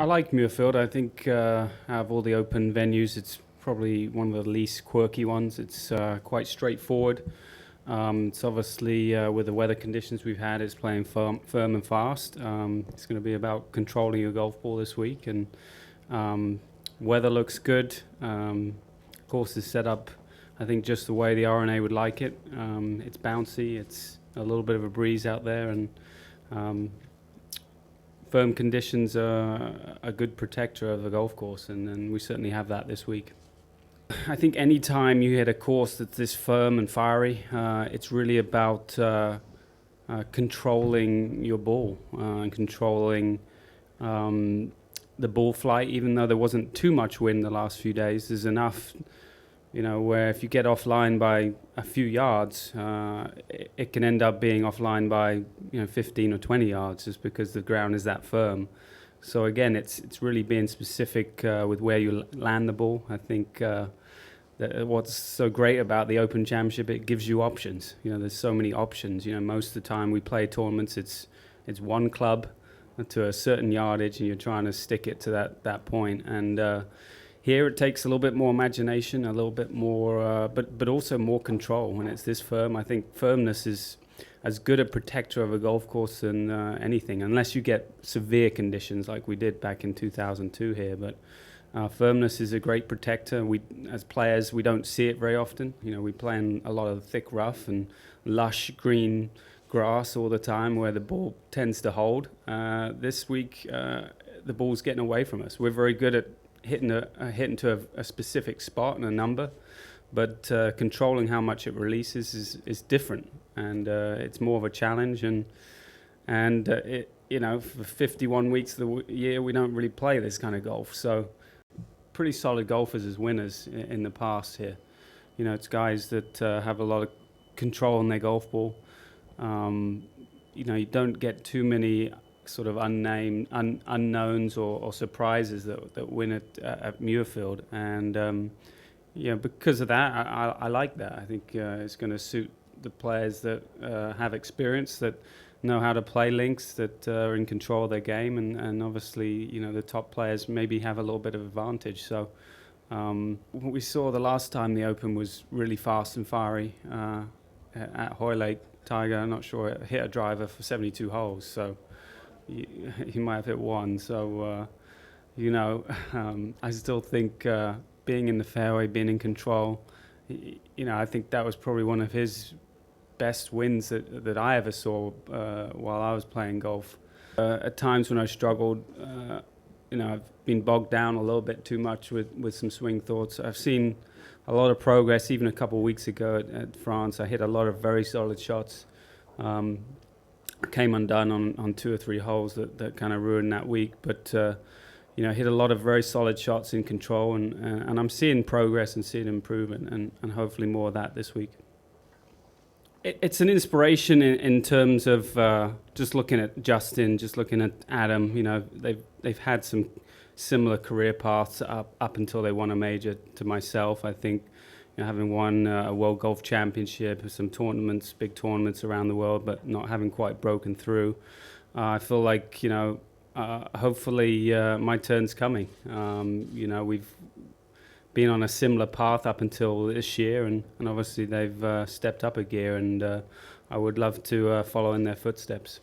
I like Muirfield. I think out of all the open venues, it's probably one of the least quirky ones. It's quite straightforward. It's obviously with the weather conditions we've had, it's playing firm and fast. It's going to be about controlling your golf ball this week, and weather looks good. Course is set up, I think, just the way the R&A would like it. It's bouncy. It's a little bit of a breeze out there, and firm conditions are a good protector of the golf course, and we certainly have that this week. I think any time you hit a course that's this firm and fiery, it's really about controlling your ball and controlling the ball flight. Even though there wasn't too much wind the last few days, there's enough, where if you get offline by a few yards, it can end up being offline by 15 or 20 yards just because the ground is that firm. So again, it's really being specific with where you land the ball. I think that what's so great about the Open Championship, it gives you options. There's so many options. Most of the time we play tournaments, it's one club to a certain yardage, and you're trying to stick it to that point. And here it takes a little bit more imagination, a little bit more, but also more control. When it's this firm, I think firmness is as good a protector of a golf course than anything, unless you get severe conditions like we did back in 2002 here. But firmness is a great protector. We, as players, we don't see it very often. We play in a lot of thick rough and lush green grass all the time where the ball tends to hold. This week, the ball's getting away from us. We're very good at hitting to a specific spot and a number, but controlling how much it releases is different, and it's more of a challenge. And for 51 weeks of the year, we don't really play this kind of golf. So pretty solid golfers as winners in the past here. It's guys that have a lot of control on their golf ball. You don't get too many sort of unnamed unknowns or surprises that win at Muirfield, and because of that, I like that. I think it's going to suit the players that have experience, that know how to play links, that are in control of their game, and obviously the top players maybe have a little bit of advantage. So what we saw the last time the Open was really fast and fiery at Hoylake. Tiger, I'm not sure, hit a driver for 72 holes, so he might have hit one. So I still think being in the fairway, being in control, I think that was probably one of his best wins that I ever saw while I was playing golf. At times when I struggled, I've been bogged down a little bit too much with some swing thoughts. I've seen a lot of progress. Even a couple of weeks ago at France, I hit a lot of very solid shots. Came undone on 2 or 3 holes that kind of ruined that week, but hit a lot of very solid shots in control, and I'm seeing progress and seeing improvement, and hopefully more of that this week. It's an inspiration in terms of just looking at Justin, just looking at Adam. They've had some similar career paths up until they won a major to myself. I think having won a World Golf Championship, some tournaments, big tournaments around the world, but not having quite broken through. I feel like hopefully my turn's coming. We've been on a similar path up until this year, and obviously they've stepped up a gear, and I would love to follow in their footsteps.